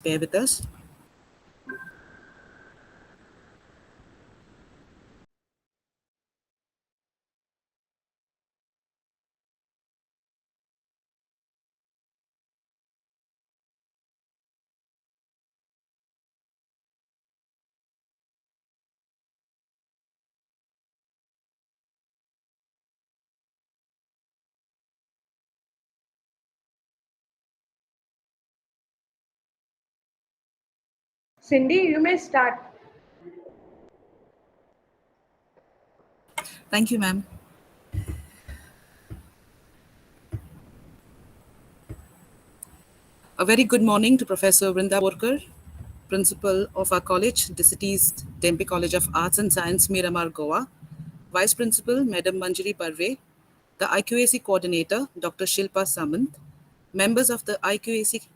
bear with us. Cindy, you may start. Thank you, ma'am. A very good morning to Professor Vrinda Borkar, Principal of our college, the city's Tempe College of Arts and Science, Miramar, Goa, Vice Principal, Madam Manjari Barve, the IQAC Coordinator, Dr. Shilpa Samant, members of the IQAC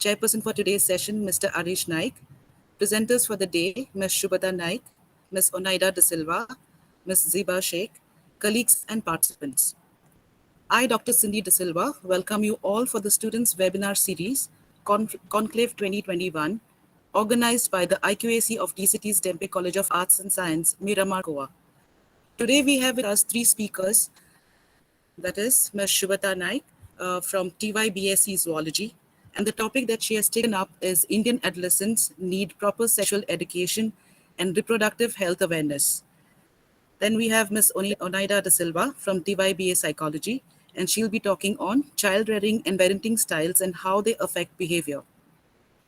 Chairperson for today's session, Mr. Arish Naik, presenters for the day, Ms. Shubhata Naik, Ms. Onaida De Silva, Ms. Ziba Sheikh, colleagues and participants. I, Dr. Cindy De Silva, welcome you all for the Students' Webinar Series, Conclave 2021, organized by the IQAC of DCT's Tempe College of Arts and Science, Miramar, Goa. Today we have with us three speakers, that is Ms. Shubhata Naik from TYBSc Zoology, and the topic that she has taken up is Indian adolescents need proper sexual education and reproductive health awareness. Then we have Ms. Onaida De Silva from TYBA Psychology, and she'll be talking on child rearing and parenting styles and how they affect behavior.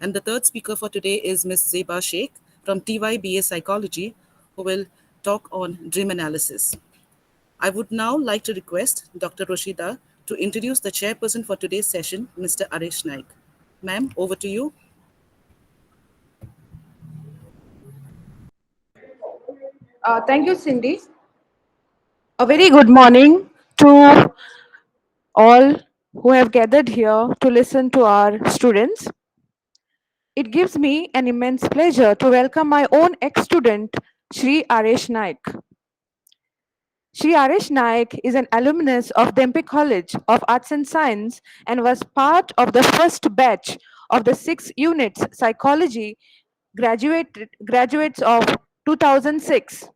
And the third speaker for today is Ms. Zeba Sheikh from TYBA Psychology, who will talk on dream analysis. I would now like to request Dr. Roshida to introduce the chairperson for today's session, Mr. Arish Naik. Ma'am, over to you. Thank you, Cindy. A very good morning to all who have gathered here to listen to our students. It gives me an immense pleasure to welcome my own ex-student, Shri Aresh Naik. Shri Aresh Naik is an alumnus of Dempe College of Arts and Science and was part of the first batch of the 6 units psychology graduates of 2006.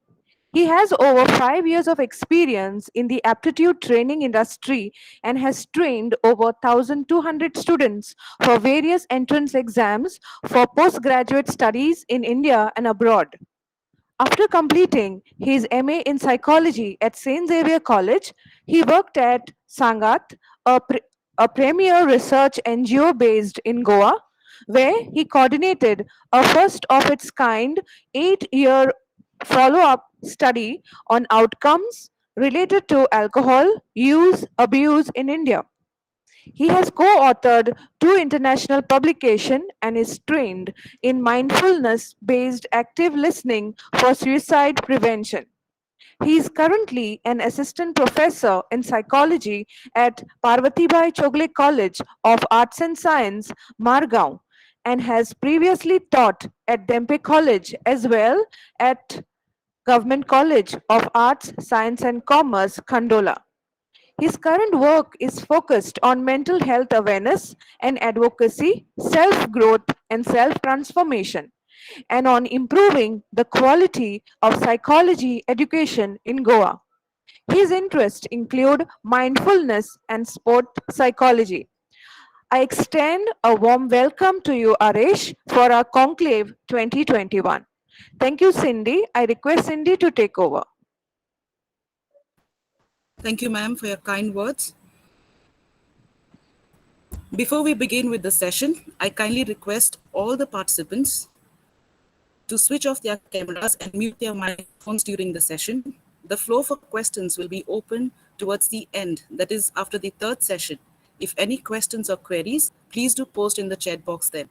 He has over 5 years of experience in the aptitude training industry and has trained over 1,200 students for various entrance exams for postgraduate studies in India and abroad. After completing his MA in psychology at St. Xavier College, he worked at Sangat, a premier research NGO based in Goa, where he coordinated a first of its kind 8-year follow up study on outcomes related to alcohol use abuse in India. He has co-authored 2 international publications and is trained in mindfulness-based active listening for suicide prevention. He is currently an assistant professor in psychology at Parvatibai Chogle College of Arts and Science, Margao, and has previously taught at Dempe College as well at Government College of Arts, Science and Commerce, Khandola. His current work is focused on mental health awareness and advocacy, self growth, and self transformation, and on improving the quality of psychology education in Goa. His interests include mindfulness and sport psychology. I extend a warm welcome to you, Aresh, for our Conclave 2021. Thank you, Cindy. I request Cindy to take over. Thank you, ma'am, for your kind words. Before we begin with the session, I kindly request all the participants to switch off their cameras and mute their microphones during the session. The floor for questions will be open towards the end, that is after the third session. If any questions or queries, please do post in the chat box then.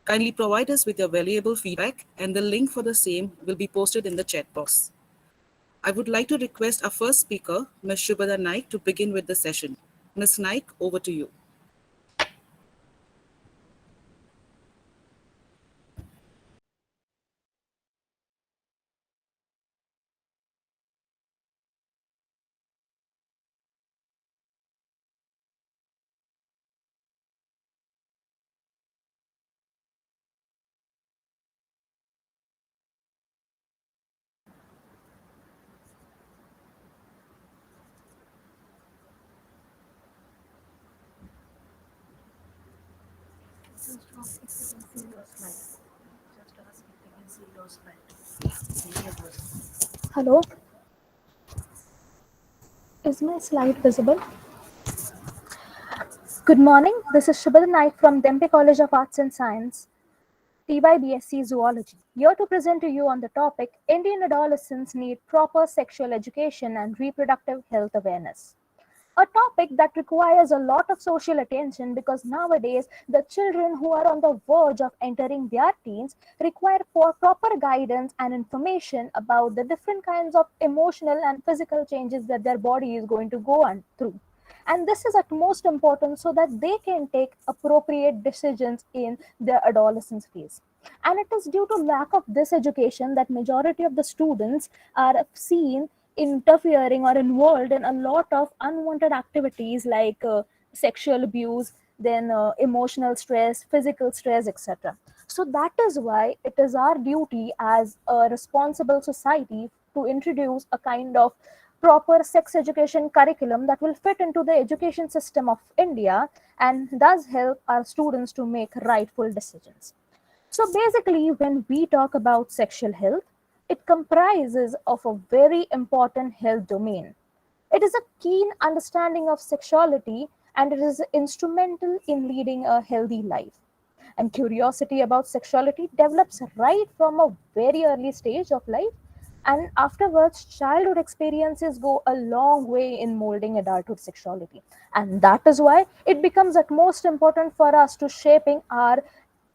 Kindly provide us with your valuable feedback and the link for the same will be posted in the chat box. I would like to request our first speaker, Ms. Shubhata Naik, to begin with the session. Ms. Naik, over to you. Hello, is my slide visible? Good morning, this is Shubhal Naik from Dempe College of Arts and Science, TYBSc Zoology, here to present to you on the topic Indian adolescents need proper sexual education and reproductive health awareness. A topic that requires a lot of social attention because nowadays the children who are on the verge of entering their teens require proper guidance and information about the different kinds of emotional and physical changes that their body is going to go on through. And this is at most important so that they can take appropriate decisions in their adolescence phase. And it is due to lack of this education that majority of the students are seen interfering or involved in a lot of unwanted activities like sexual abuse, then emotional stress, physical stress, etc. So that is why it is our duty as a responsible society to introduce a kind of proper sex education curriculum that will fit into the education system of India and does help our students to make rightful decisions. So basically, when we talk about sexual health, it comprises of a very important health domain. It is a keen understanding of sexuality and it is instrumental in leading a healthy life. And curiosity about sexuality develops right from a very early stage of life. And afterwards, childhood experiences go a long way in molding adulthood sexuality. And that is why it becomes at most important for us to shaping our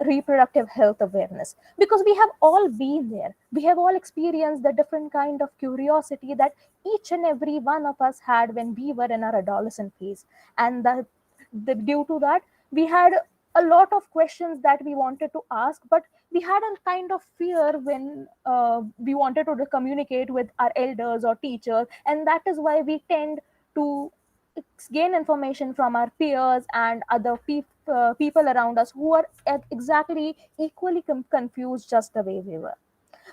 reproductive health awareness because we have all been there, we have all experienced the different kind of curiosity that each and every one of us had when we were in our adolescent phase. And due to that we had a lot of questions that we wanted to ask, but we had a kind of fear when we wanted to communicate with our elders or teachers, and that is why we tend to gain information from our peers and other people around us who are exactly equally confused just the way we were.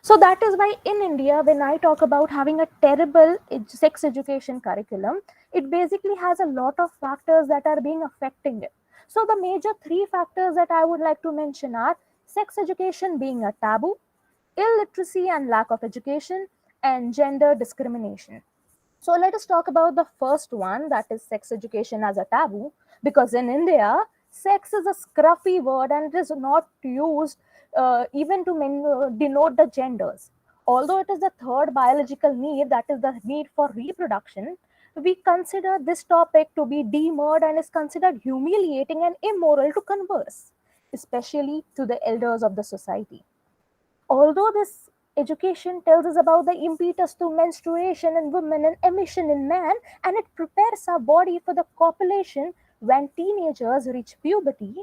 So that is why in India, when I talk about having a terrible sex education curriculum, it basically has a lot of factors that are being affecting it. So the major three factors that I would like to mention are sex education being a taboo, illiteracy and lack of education, and gender discrimination. So let us talk about the first one, that is sex education as a taboo, because in India, sex is a scruffy word and it is not used even to denote the genders. Although it is the third biological need, that is the need for reproduction, we consider this topic to be demurred and is considered humiliating and immoral to converse, especially to the elders of the society. Although this education tells us about the impetus to menstruation in women and emission in man, and it prepares our body for the copulation when teenagers reach puberty,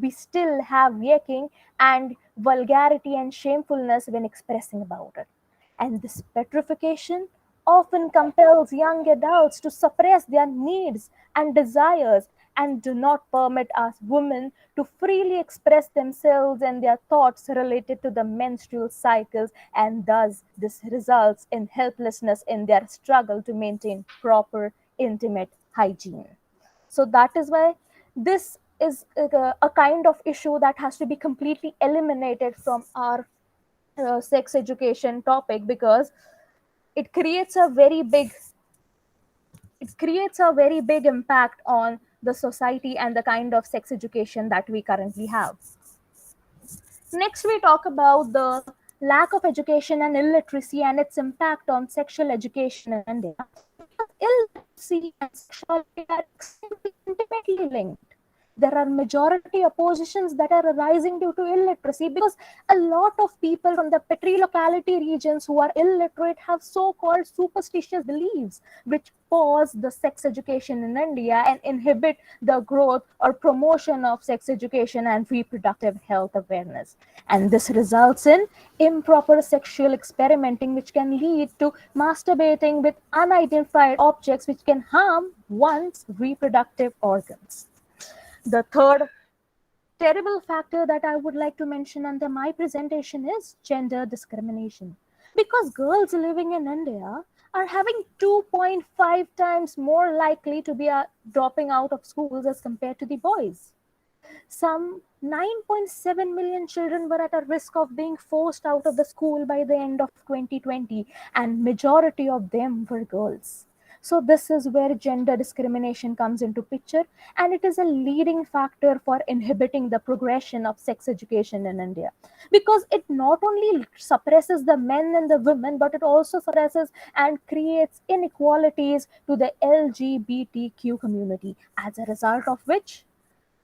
we still have yucking and vulgarity and shamefulness when expressing about it. And this petrification often compels young adults to suppress their needs and desires and do not permit us women to freely express themselves and their thoughts related to the menstrual cycles, and thus this results in helplessness in their struggle to maintain proper intimate hygiene. So that is why this is a kind of issue that has to be completely eliminated from our sex education topic because it creates a very big impact on the society and the kind of sex education that we currently have. Next, we talk about the lack of education and illiteracy and its impact on sexual education in India. Because illiteracy and sexuality are extremely intimately linked. There are majority oppositions that are arising due to illiteracy because a lot of people from the petri locality regions who are illiterate have so-called superstitious beliefs which pause the sex education in India and inhibit the growth or promotion of sex education and reproductive health awareness. And this results in improper sexual experimenting, which can lead to masturbating with unidentified objects, which can harm one's reproductive organs. The third terrible factor that I would like to mention under my presentation is gender discrimination. Because girls living in India are having 2.5 times more likely to be dropping out of schools as compared to the boys. Some 9.7 million children were at a risk of being forced out of the school by the end of 2020, and majority of them were girls. So this is where gender discrimination comes into picture, and it is a leading factor for inhibiting the progression of sex education in India, because it not only suppresses the men and the women, but it also suppresses and creates inequalities to the LGBTQ community, as a result of which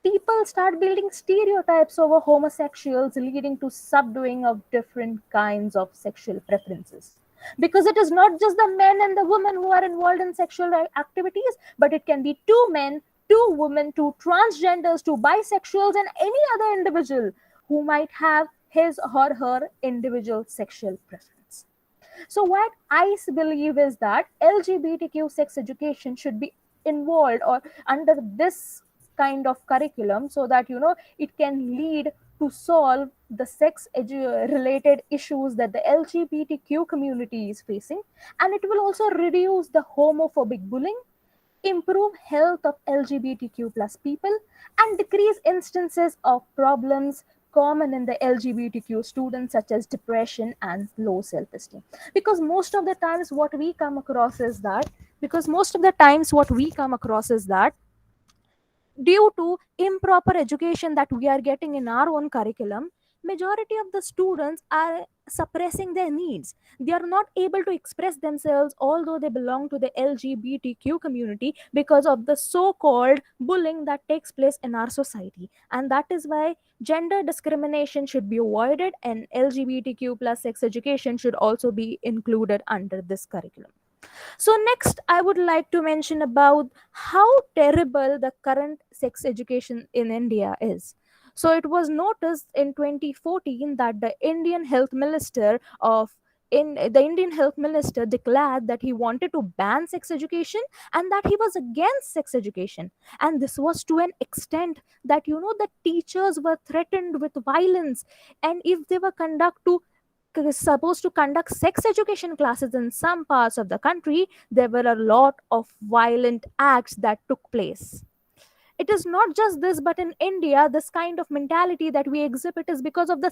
people start building stereotypes over homosexuals, leading to subduing of different kinds of sexual preferences. Because it is not just the men and the women who are involved in sexual activities, but it can be two men, two women, two transgenders, two bisexuals, and any other individual who might have his or her individual sexual preference. So, what I believe is that LGBTQ sex education should be involved or under this kind of curriculum, so that it can lead to solve the related issues that the LGBTQ community is facing, and it will also reduce the homophobic bullying, improve health of LGBTQ plus people, and decrease instances of problems common in the LGBTQ students, such as depression and low self-esteem. Because most of the times what we come across is that because most of the times what we come across is that due to improper education that we are getting in our own curriculum, majority of the students are suppressing their needs. They are not able to express themselves although they belong to the LGBTQ community, because of the so called bullying that takes place in our society. And that is why gender discrimination should be avoided, and LGBTQ plus sex education should also be included under this curriculum. So next, I would like to mention about how terrible the current sex education in India is. So it was noticed in 2014 that the Indian health minister declared that he wanted to ban sex education and that he was against sex education. And this was to an extent that the teachers were threatened with violence, and if they were supposed to conduct sex education classes in some parts of the country, there were a lot of violent acts that took place. It is not just this, but in India, this kind of mentality that we exhibit is because of the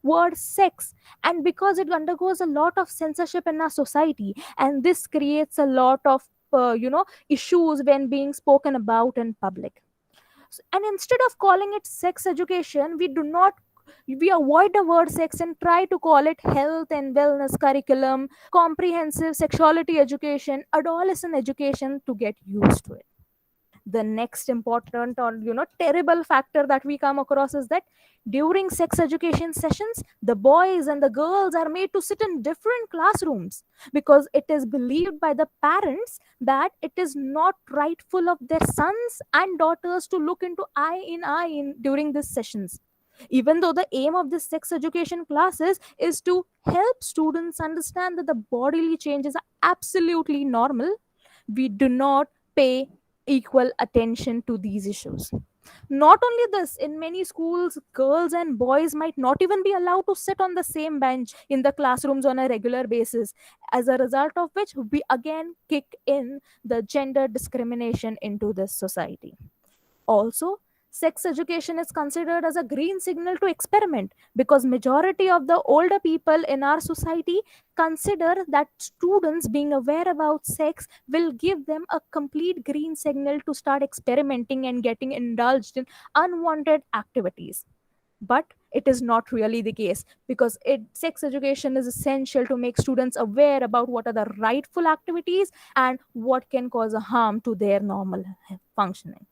word sex, and because it undergoes a lot of censorship in our society, and this creates a lot of issues when being spoken about in public. And instead of calling it sex education, we avoid the word sex and try to call it health and wellness curriculum, comprehensive sexuality education, adolescent education, to get used to it. The next important or terrible factor that we come across is that during sex education sessions, the boys and the girls are made to sit in different classrooms, because it is believed by the parents that it is not rightful of their sons and daughters to look into during these sessions. Even though the aim of this sex education classes is to help students understand that the bodily changes are absolutely normal, we do not pay equal attention to these issues. Not only this, in many schools, girls and boys might not even be allowed to sit on the same bench in the classrooms on a regular basis, as a result of which we again kick in the gender discrimination into this society. Also, sex education is considered as a green signal to experiment, because majority of the older people in our society consider that students being aware about sex will give them a complete green signal to start experimenting and getting indulged in unwanted activities. But it is not really the case, because sex education is essential to make students aware about what are the rightful activities and what can cause a harm to their normal functioning.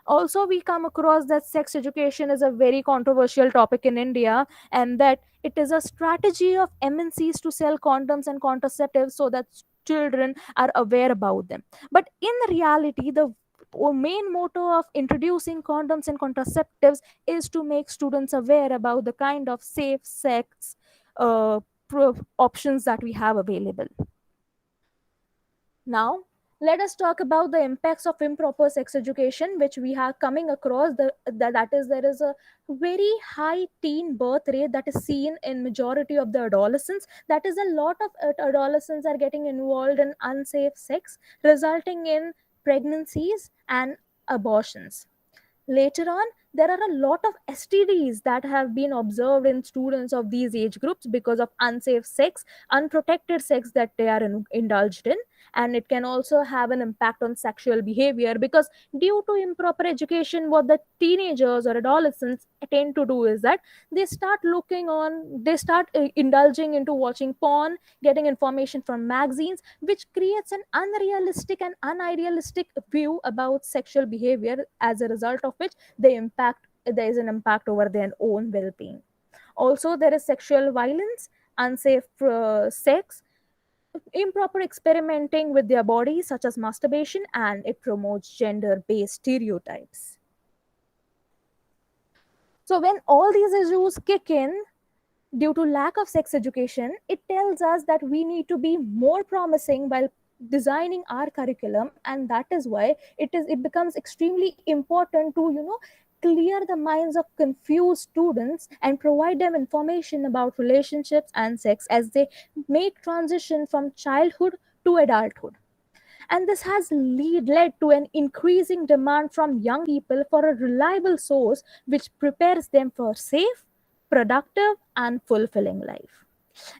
Also, we come across that sex education is a very controversial topic in India, and that it is a strategy of MNCs to sell condoms and contraceptives so that children are aware about them. But in reality, the main motto of introducing condoms and contraceptives is to make students aware about the kind of safe sex uh, options that we have available. Now, let us talk about the impacts of improper sex education, which we are coming across. That is, there is a very high teen birth rate that is seen in majority of the adolescents. That is, a lot of adolescents are getting involved in unsafe sex, resulting in pregnancies and abortions. Later on, there are a lot of STDs that have been observed in students of these age groups because of unsafe sex, unprotected sex that they are indulged in. And it can also have an impact on sexual behavior, because due to improper education, what the teenagers or adolescents tend to do is that they start indulging into watching porn, getting information from magazines, which creates an unrealistic and unidealistic view about sexual behavior, as a result of which there is an impact over their own well-being. Also, there is sexual violence, unsafe sex, improper experimenting with their bodies, such as masturbation, and it promotes gender based stereotypes. So, when all these issues kick in, due to lack of sex education, it tells us that we need to be more promising while designing our curriculum, and that is why it becomes extremely important to clear the minds of confused students and provide them information about relationships and sex as they make transition from childhood to adulthood. And this has led to an increasing demand from young people for a reliable source which prepares them for safe, productive, and fulfilling life.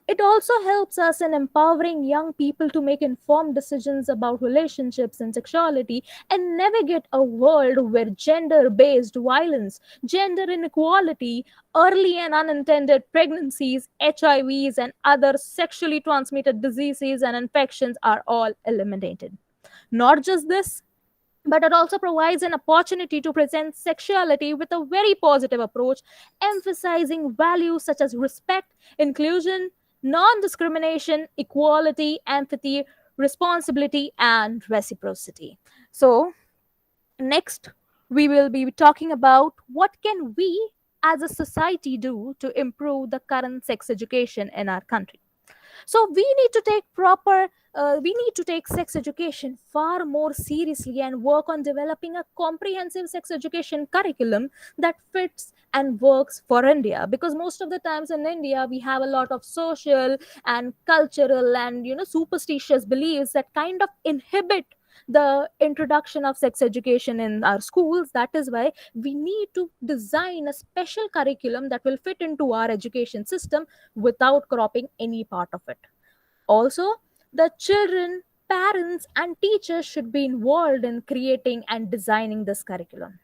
It also helps us in empowering young people to make informed decisions about relationships and sexuality and navigate a world where gender based violence, gender inequality, early and unintended pregnancies, HIVs, and other sexually transmitted diseases and infections are all eliminated. Not just this, but it also provides an opportunity to present sexuality with a very positive approach, emphasizing values such as respect, inclusion, non discrimination, equality, empathy, responsibility, and reciprocity. So, next, we will be talking about what can we as a society do to improve the current sex education in our country. So we need to take sex education far more seriously and work on developing a comprehensive sex education curriculum that fits and works for India, because most of the times in India we have a lot of social and cultural and superstitious beliefs that kind of inhibit the introduction of sex education in our schools. That is why we need to design a special curriculum that will fit into our education system without cropping any part of it. Also, the children, parents, and teachers should be involved in creating and designing this curriculum.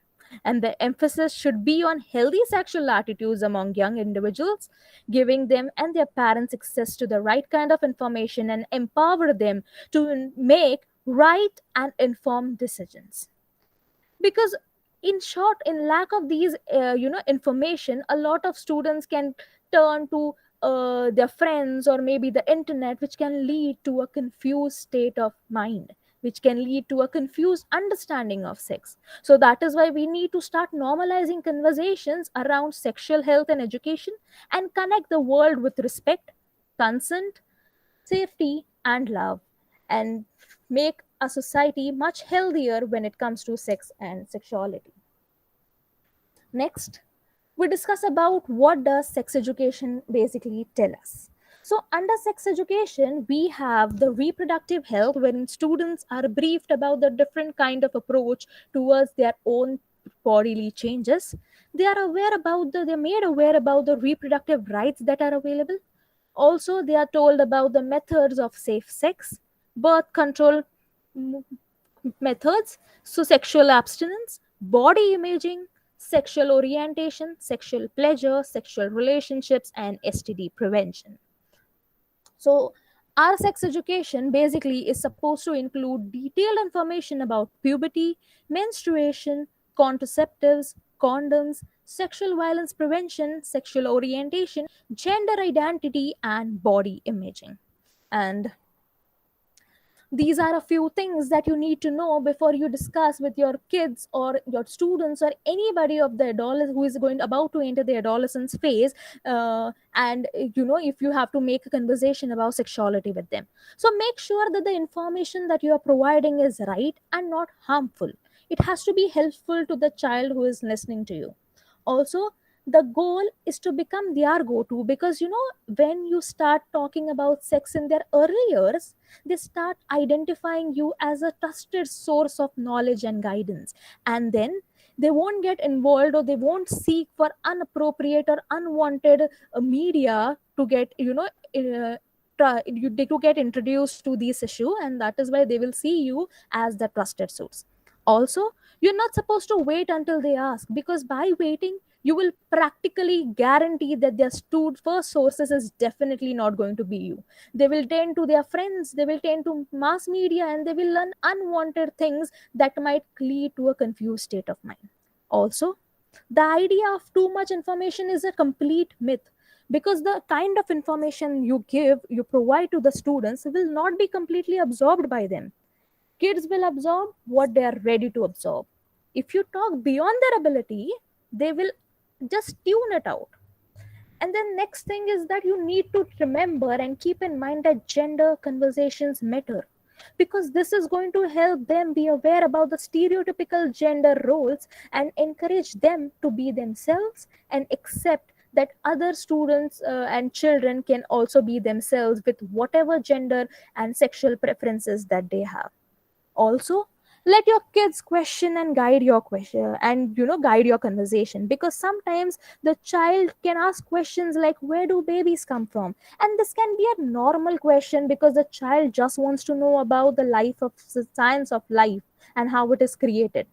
And the emphasis should be on healthy sexual attitudes among young individuals, giving them and their parents access to the right kind of information and empower them to make right and informed decisions. Because in short, in lack of these information, a lot of students can turn to their friends or maybe the internet, which can lead to a confused state of mind, which can lead to a confused understanding of sex. So that is why we need to start normalizing conversations around sexual health and education, and connect the world with respect, consent, safety, and love, and make a society much healthier when it comes to sex and sexuality. Next, we discuss about what does sex education basically tell us. So under sex education, we have the reproductive health, wherein students are briefed about the different kind of approach towards their own bodily changes. They're made aware about the reproductive rights that are available. Also, they are told about the methods of safe sex, birth control m- methods, so sexual abstinence, body imaging, sexual orientation, sexual pleasure, sexual relationships, and STD prevention. So, our sex education basically is supposed to include detailed information about puberty, menstruation, contraceptives, condoms, sexual violence prevention, sexual orientation, gender identity, and body imaging. And these are a few things that you need to know before you discuss with your kids or your students or anybody of the adolescent who is going about to enter the adolescence phase. And if you have to make a conversation about sexuality with them, so make sure that the information that you are providing is right and not harmful. It has to be helpful to the child who is listening to you. Also, the goal is to become their go-to, because when you start talking about sex in their early years, they start identifying you as a trusted source of knowledge and guidance. And then They won't get involved, or they won't seek for inappropriate or unwanted media to get to get introduced to this issue, and that is why they will see you as the trusted source. Also, you're not supposed to wait until they ask, because by waiting you will practically guarantee that their first sources is definitely not going to be you. They will tend to their friends, they will tend to mass media, and they will learn unwanted things that might lead to a confused state of mind. Also, the idea of too much information is a complete myth, because the kind of information you provide to the students will not be completely absorbed by them. Kids will absorb what they are ready to absorb. If you talk beyond their ability, they will just tune it out. And then next thing is that you need to remember and keep in mind that gender conversations matter, because this is going to help them be aware about the stereotypical gender roles and encourage them to be themselves and accept that other students and children can also be themselves with whatever gender and sexual preferences that they have. Also, let your kids question and guide your question, and guide your conversation, because sometimes the child can ask questions like, where do babies come from? And this can be a normal question, because the child just wants to know about the life of science of life and how it is created.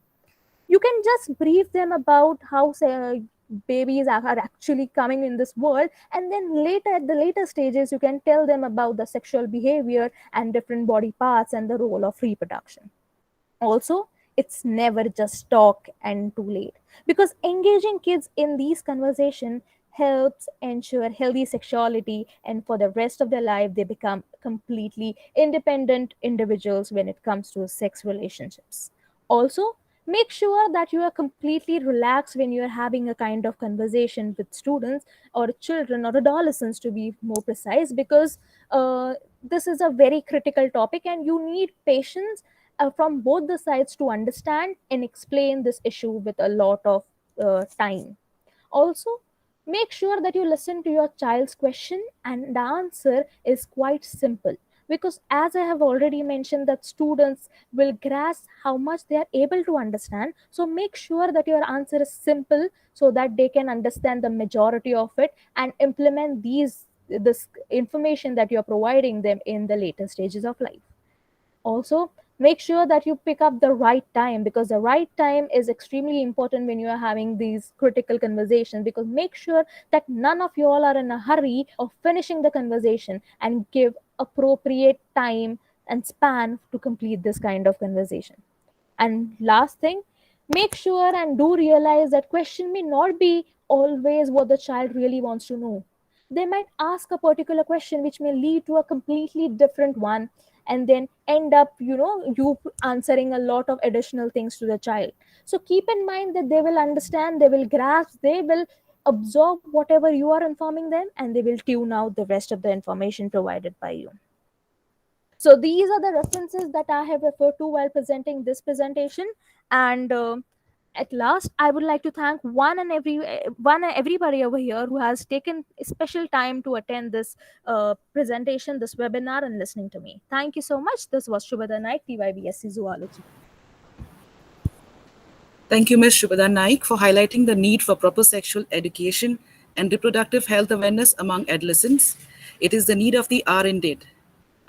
You can just brief them about how, say, babies are actually coming in this world, and then later, at the later stages, you can tell them about the sexual behavior and different body parts and the role of reproduction. Also, it's never just talk and too late, because engaging kids in these conversation helps ensure healthy sexuality, and for the rest of their life they become completely independent individuals when it comes to sex relationships. Also, make sure that you are completely relaxed when you are having a kind of conversation with students or children or adolescents, to be more precise, because this is a very critical topic and you need patience from both the sides to understand and explain this issue with a lot of time. Also, make sure that you listen to your child's question and the answer is quite simple, because as I have already mentioned that students will grasp how much they are able to understand. So make sure that your answer is simple so that they can understand the majority of it and implement this information that you're providing them in the later stages of life. Also, make sure that you pick up the right time, because the right time is extremely important when you are having these critical conversations, because make sure that none of you all are in a hurry of finishing the conversation, and give appropriate time and span to complete this kind of conversation. And last thing, make sure and do realize that question may not be always what the child really wants to know. They might ask a particular question which may lead to a completely different one, and then end up, you answering a lot of additional things to the child. So keep in mind that they will understand, they will grasp, they will absorb whatever you are informing them, and they will tune out the rest of the information provided by you. So these are the references that I have referred to while presenting this presentation. And at last, I would like to thank one and everybody over here who has taken special time to attend this presentation, this webinar, and listening to me. Thank you so much. This was Shubhada Naik, TYBSc Zoology. Thank you, Ms. Shubhada Naik, for highlighting the need for proper sexual education and reproductive health awareness among adolescents. It is the need of the hour indeed.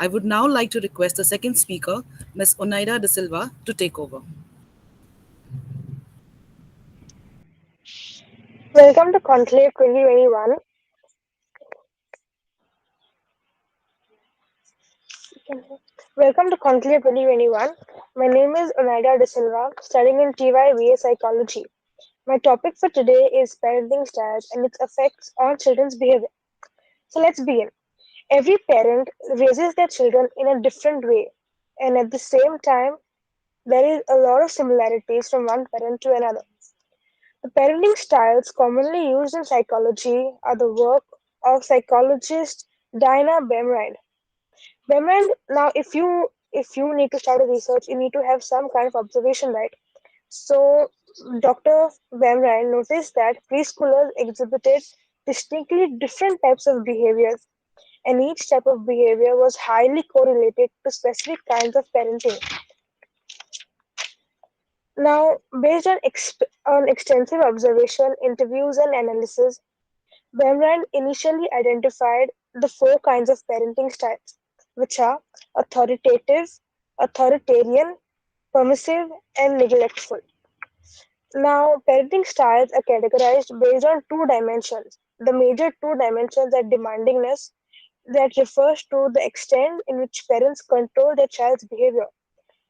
I would now like to request the second speaker, Ms. Oneida De Silva, to take over. Welcome to Conclave 2021. Welcome to Conclave 2021. My name is Oneida De Silva, studying in TYBA Psychology. My topic for today is parenting styles and its effects on children's behavior. So let's begin. Every parent raises their children in a different way, and at the same time, there is a lot of similarities from one parent to another. The parenting styles commonly used in psychology are the work of psychologist Diana Baumrind. Now, if you need to start a research, you need to have some kind of observation, right? So, Dr. Baumrind noticed that preschoolers exhibited distinctly different types of behaviors, and each type of behavior was highly correlated to specific kinds of parenting. Now, based on extensive observation, interviews, and analysis, Bemrand initially identified the four kinds of parenting styles, which are authoritative, authoritarian, permissive, and neglectful. Now, parenting styles are categorized based on two dimensions. The major two dimensions are demandingness, that refers to the extent in which parents control their child's behavior,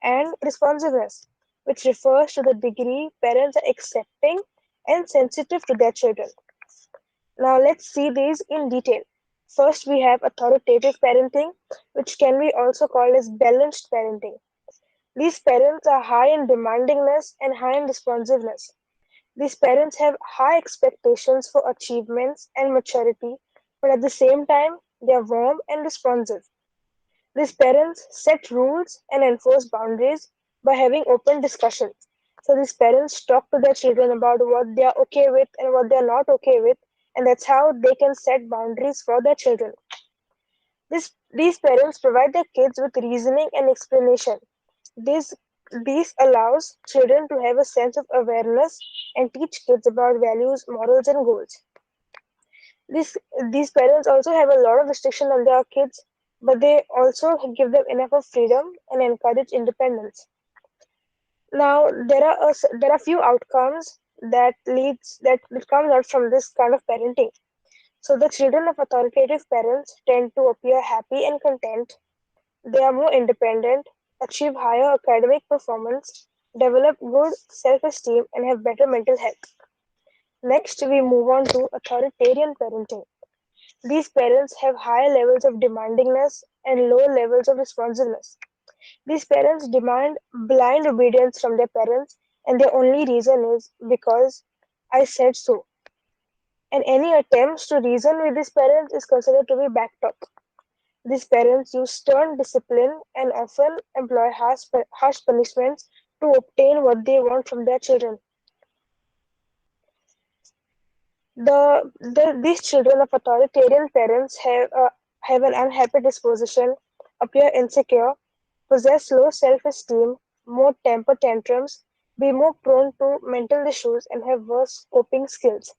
and responsiveness, which refers to the degree parents are accepting and sensitive to their children. Now, let's see these in detail. First, we have authoritative parenting, which can be also called as balanced parenting. These parents are high in demandingness and high in responsiveness. These parents have high expectations for achievements and maturity, but at the same time, they are warm and responsive. These parents set rules and enforce boundaries by having open discussions. So these parents talk to their children about what they are okay with and what they are not okay with, and that's how they can set boundaries for their children. These parents provide their kids with reasoning and explanation. This These allows children to have a sense of awareness and teach kids about values, morals, and goals. These these parents also have a lot of restriction on their kids, but they also give them enough of freedom and encourage independence. Now there are few outcomes that comes out from this kind of parenting. So the children of authoritative parents tend to appear happy and content. They are more independent, achieve higher academic performance, develop good self-esteem, and have better mental health. Next, we move on to authoritarian parenting. These parents have high levels of demandingness and low levels of responsiveness. These parents demand blind obedience from their parents, and their only reason is because I said so. And any attempts to reason with these parents is considered to be backtalk. These parents use stern discipline and often employ harsh punishments to obtain what they want from their children. These children of authoritarian parents have an unhappy disposition, appear insecure, possess low self-esteem, more temper tantrums, be more prone to mental issues, and have worse coping skills.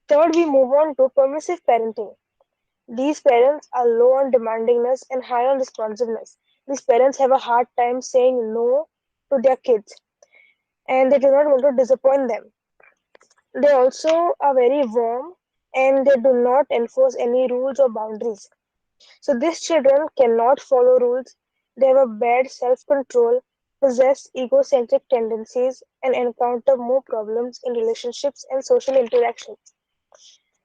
Third, we move on to permissive parenting. These parents are low on demandingness and high on responsiveness. These parents have a hard time saying no to their kids, and they do not want to disappoint them. They also are very warm and they do not enforce any rules or boundaries. So these children cannot follow rules, they have a bad self control, possess egocentric tendencies, and encounter more problems in relationships and social interactions.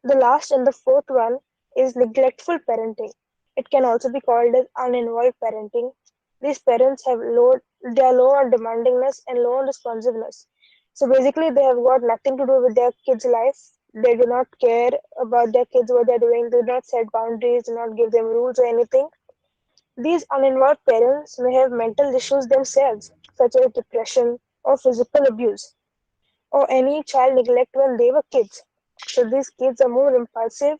The last and the fourth one is neglectful parenting. It can also be called as uninvolved parenting. These parents they are low on demandingness and low on responsiveness. So basically, they have got nothing to do with their kids' life. They do not care about their kids, what they're doing, do not set boundaries, do not give them rules or anything. These uninvolved parents may have mental issues themselves, such as depression or physical abuse, or any child neglect when they were kids. So these kids are more impulsive,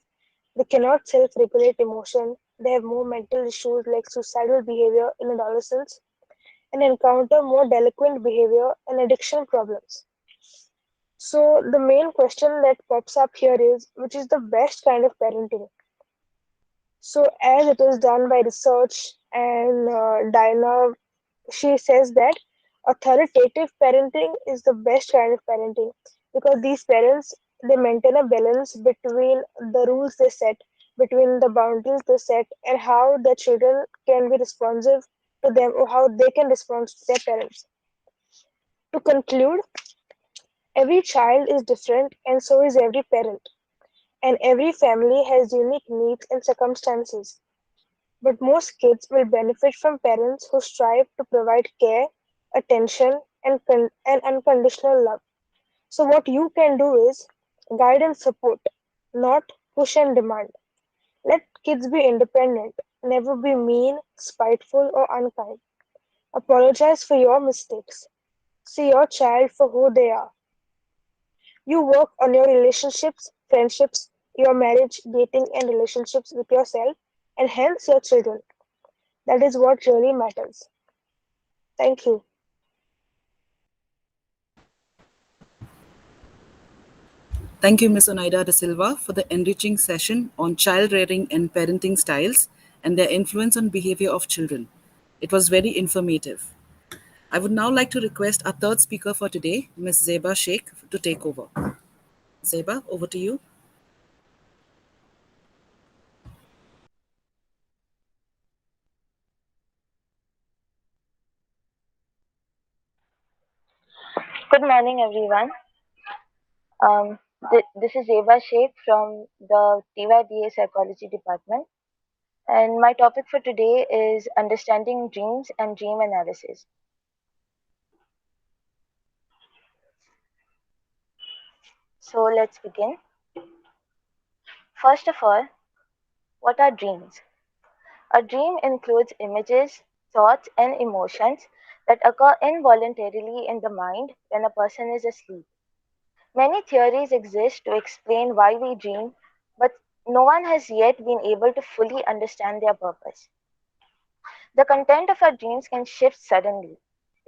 they cannot self regulate emotion, they have more mental issues like suicidal behavior in adolescence, and encounter more delinquent behavior and addiction problems. So, the main question that pops up here is which is the best kind of parenting? So, as it is done by research, and Diana, she says that authoritative parenting is the best kind of parenting because these parents they maintain a balance between the rules they set, between the boundaries they set, and how the children can be responsive to them or how they can respond to their parents. To conclude, every child is different and so is every parent, and every family has unique needs and circumstances. But most kids will benefit from parents who strive to provide care, attention, and unconditional love. So, what you can do is guide and support, not push and demand. Let kids be independent, never be mean, spiteful, or unkind. Apologize for your mistakes. See your child for who they are. You work on your relationships, friendships, your marriage, dating, and relationships with yourself, and hence your children. That is what really matters. Thank you. Thank you, Ms. Oneida de Silva, for the enriching session on child rearing and parenting styles and their influence on behavior of children. It was very informative. I would now like to request our third speaker for today, Ms. Zeba Sheikh, to take over. Zeba, over to you. Good morning, everyone. This is Eva Sheikh from the TYBA Psychology Department, and my topic for today is understanding dreams and dream analysis. So let's begin. First of all, what are dreams? A dream includes images, thoughts, and emotions that occur involuntarily in the mind when a person is asleep. Many theories exist to explain why we dream, but no one has yet been able to fully understand their purpose. The content of our dreams can shift suddenly.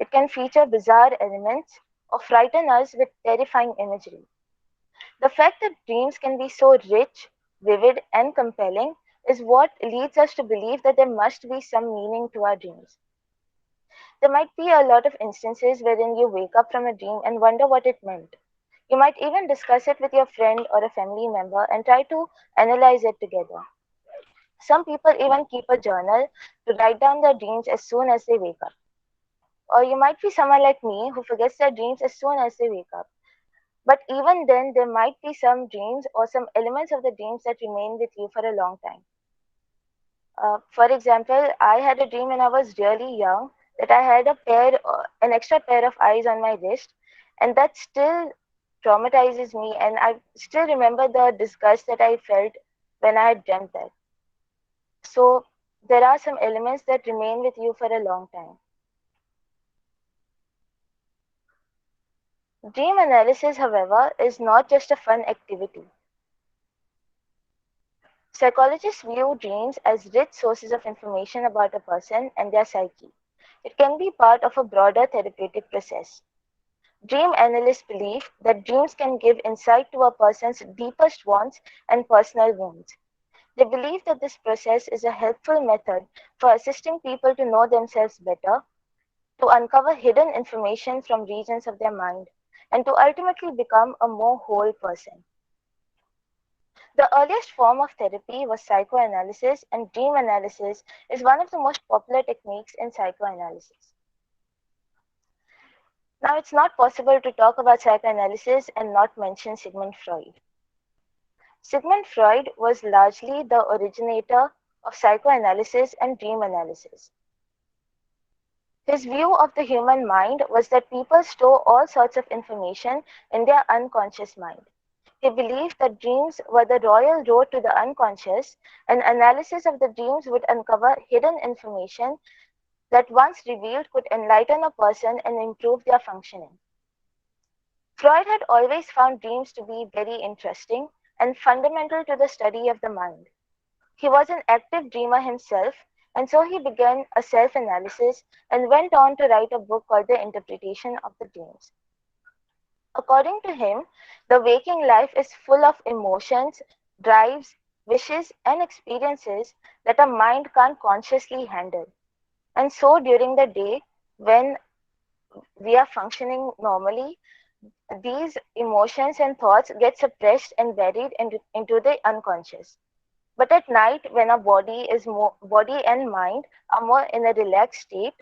It can feature bizarre elements or frighten us with terrifying imagery. The fact that dreams can be so rich, vivid, and compelling is what leads us to believe that there must be some meaning to our dreams. There might be a lot of instances wherein you wake up from a dream and wonder what it meant. You might even discuss it with your friend or a family member and try to analyze it together. Some people even keep a journal to write down their dreams as soon as they wake up. Or you might be someone like me who forgets their dreams as soon as they wake up. But even then, there might be some dreams or some elements of the dreams that remain with you for a long time. For example, I had a dream when I was really young that I had an extra pair of eyes on my wrist, and that still traumatizes me. And I still remember the disgust that I felt when I had dreamt that. So there are some elements that remain with you for a long time. Dream analysis, however, is not just a fun activity. Psychologists view dreams as rich sources of information about a person and their psyche. It can be part of a broader therapeutic process. Dream analysts believe that dreams can give insight to a person's deepest wants and personal wounds. They believe that this process is a helpful method for assisting people to know themselves better, to uncover hidden information from regions of their mind, and to ultimately become a more whole person. The earliest form of therapy was psychoanalysis, and dream analysis is one of the most popular techniques in psychoanalysis. Now, it's not possible to talk about psychoanalysis and not mention Sigmund Freud. Sigmund Freud was largely the originator of psychoanalysis and dream analysis. His view of the human mind was that people store all sorts of information in their unconscious mind. He believed that dreams were the royal road to the unconscious, and analysis of the dreams would uncover hidden information that, once revealed, could enlighten a person and improve their functioning. Freud had always found dreams to be very interesting and fundamental to the study of the mind. He was an active dreamer himself, and so he began a self-analysis and went on to write a book called The Interpretation of the Dreams. According to him, the waking life is full of emotions, drives, wishes, and experiences that a mind can't consciously handle. And so during the day, when we are functioning normally, these emotions and thoughts get suppressed and buried into the unconscious. But at night, when our body and mind are more in a relaxed state,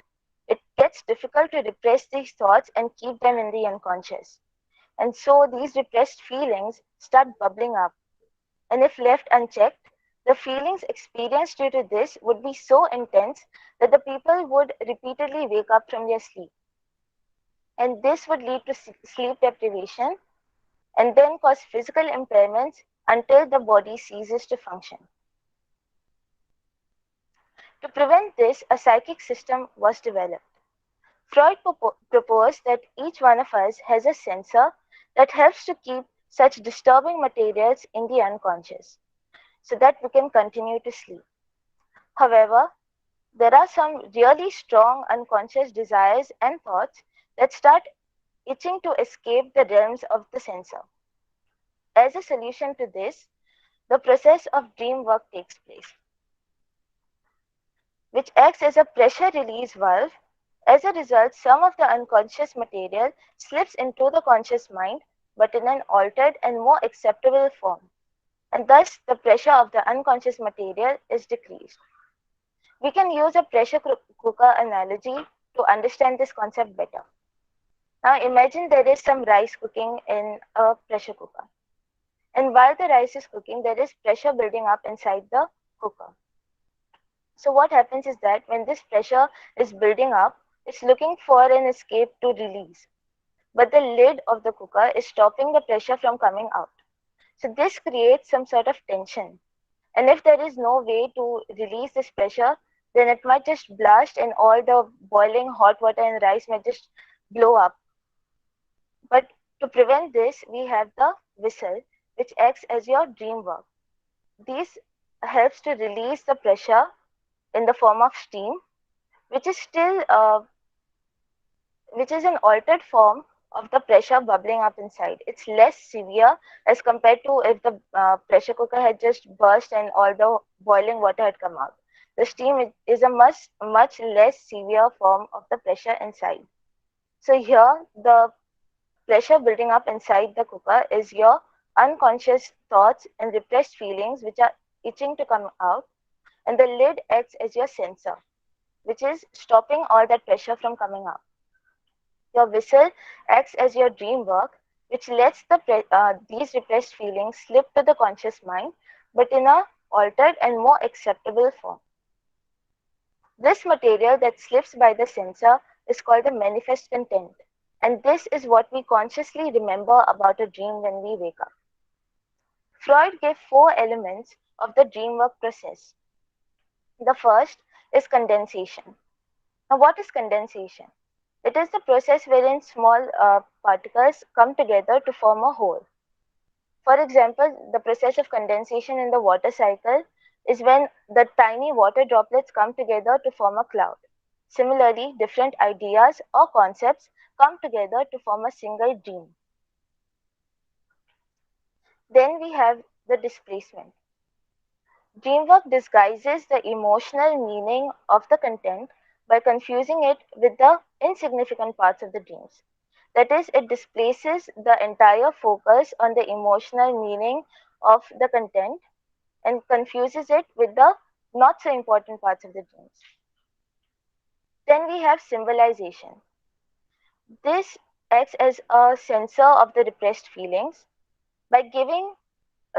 it gets difficult to repress these thoughts and keep them in the unconscious. And so these repressed feelings start bubbling up. And if left unchecked, the feelings experienced due to this would be so intense that the people would repeatedly wake up from their sleep. And this would lead to sleep deprivation and then cause physical impairments until the body ceases to function. To prevent this, a psychic system was developed. Freud proposed that each one of us has a sensor that helps to keep such disturbing materials in the unconscious so that we can continue to sleep. However, there are some really strong unconscious desires and thoughts that start itching to escape the realms of the sensor. As a solution to this, the process of dream work takes place, which acts as a pressure release valve. As a result, some of the unconscious material slips into the conscious mind, but in an altered and more acceptable form, and thus the pressure of the unconscious material is decreased. We can use a pressure cooker analogy to understand this concept better. Now imagine there is some rice cooking in a pressure cooker. And while the rice is cooking, there is pressure building up inside the cooker. So what happens is that when this pressure is building up, it's looking for an escape to release. But the lid of the cooker is stopping the pressure from coming out. So this creates some sort of tension. And if there is no way to release this pressure, then it might just blast and all the boiling hot water and rice might just blow up. But to prevent this, we have the whistle, which acts as your dream work. This helps to release the pressure in the form of steam, which is still which is an altered form of the pressure bubbling up inside. It's less severe as compared to if the pressure cooker had just burst and all the boiling water had come out. The steam is a much less severe form of the pressure inside. So here the pressure building up inside the cooker is your unconscious thoughts and repressed feelings which are itching to come out, and the lid acts as your sensor, which is stopping all that pressure from coming out. Your whistle acts as your dream work, which lets these repressed feelings slip to the conscious mind, but in a altered and more acceptable form. This material that slips by the sensor is called the manifest content, and this is what we consciously remember about a dream when we wake up. Freud gave 4 elements of the dream work process. The first is condensation. Now, what is condensation? It is the process wherein small particles come together to form a whole. For example, the process of condensation in the water cycle is when the tiny water droplets come together to form a cloud. Similarly, different ideas or concepts come together to form a single dream. Then we have the displacement. Dreamwork disguises the emotional meaning of the content by confusing it with the insignificant parts of the dreams. That is, it displaces the entire focus on the emotional meaning of the content and confuses it with the not so important parts of the dreams. Then we have symbolization. This acts as a censor of the repressed feelings by giving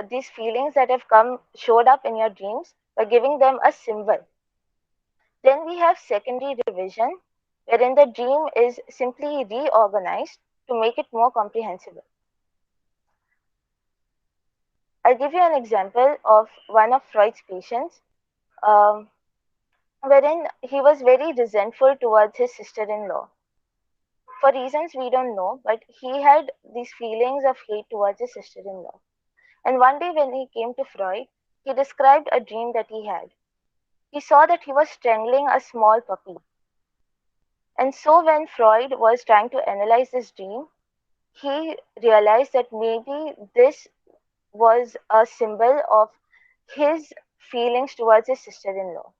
these feelings that have showed up in your dreams, by giving them a symbol. Then we have secondary revision, wherein the dream is simply reorganized to make it more comprehensible. I'll give you an example of one of Freud's patients, um, wherein he was very resentful towards his sister-in-law. For reasons we don't know, but he had these feelings of hate towards his sister-in-law. And one day when he came to Freud, he described a dream that he had. He saw that he was strangling a small puppy. And so when Freud was trying to analyze this dream, he realized that maybe this was a symbol of his feelings towards his sister-in-law.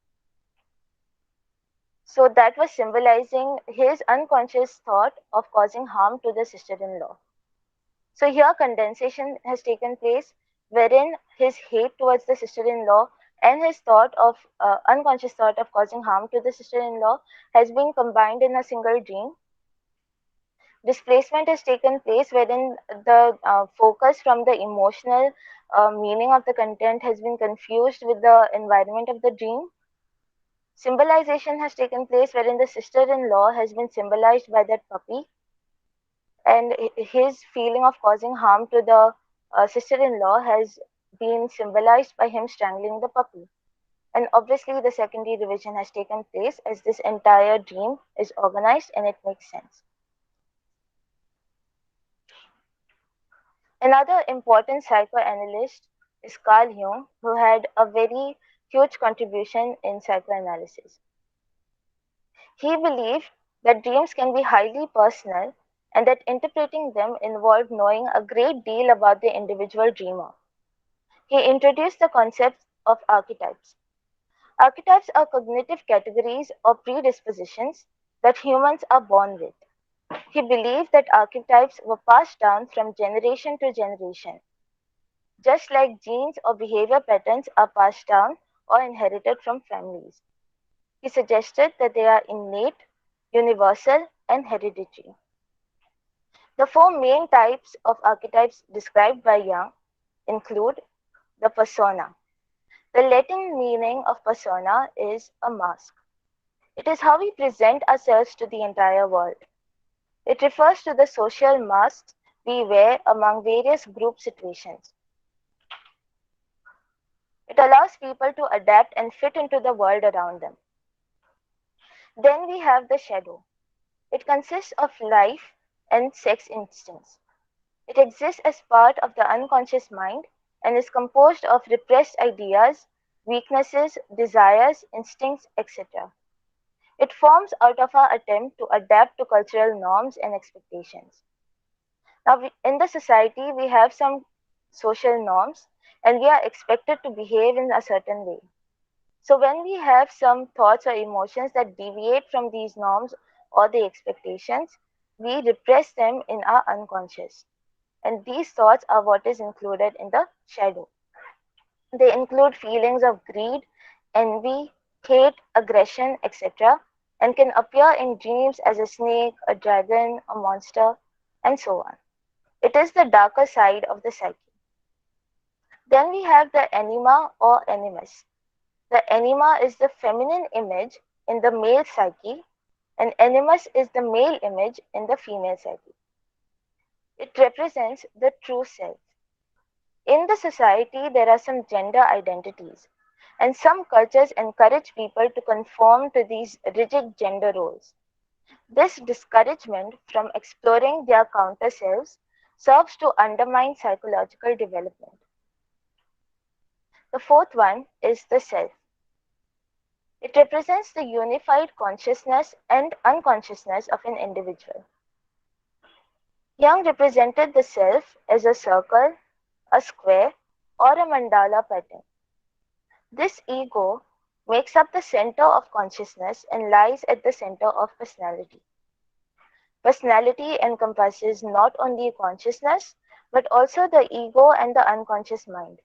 So that was symbolizing his unconscious thought of causing harm to the sister-in-law. So here condensation has taken place, wherein his hate towards the sister-in-law and his unconscious thought of causing harm to the sister-in-law has been combined in a single dream. Displacement has taken place, wherein the focus from the emotional meaning of the content has been confused with the environment of the dream. Symbolization has taken place, wherein the sister-in-law has been symbolized by that puppy, and his feeling of causing harm to the sister-in-law has been symbolized by him strangling the puppy. And obviously the secondary revision has taken place as this entire dream is organized and it makes sense. Another important psychoanalyst is Carl Jung, who had a very huge contribution in psychoanalysis. He believed that dreams can be highly personal and that interpreting them involved knowing a great deal about the individual dreamer. He introduced the concept of archetypes. Archetypes are cognitive categories or predispositions that humans are born with. He believed that archetypes were passed down from generation to generation, just like genes or behavior patterns are passed down or inherited from families. He suggested that they are innate, universal, and hereditary. The four main types of archetypes described by Jung include the persona. The Latin meaning of persona is a mask. It is how we present ourselves to the entire world. It refers to the social masks we wear among various group situations. It allows people to adapt and fit into the world around them. Then we have the shadow. It consists of life and sex instincts. It exists as part of the unconscious mind and is composed of repressed ideas, weaknesses, desires, instincts, etc. It forms out of our attempt to adapt to cultural norms and expectations. Now, in the society, we have some social norms and we are expected to behave in a certain way. So, when we have some thoughts or emotions that deviate from these norms or the expectations, we repress them in our unconscious. And these thoughts are what is included in the shadow. They include feelings of greed, envy, hate, aggression, etc., and can appear in dreams as a snake, a dragon, a monster, and so on. It is the darker side of the psyche. Then we have the anima or animus. The anima is the feminine image in the male psyche, and animus is the male image in the female psyche. It represents the true self. In the society, there are some gender identities, and some cultures encourage people to conform to these rigid gender roles. This discouragement from exploring their counter selves serves to undermine psychological development. The fourth one is the self. It represents the unified consciousness and unconsciousness of an individual. Jung represented the self as a circle, a square, or a mandala pattern. This ego makes up the center of consciousness and lies at the center of personality. Personality encompasses not only consciousness, but also the ego and the unconscious mind.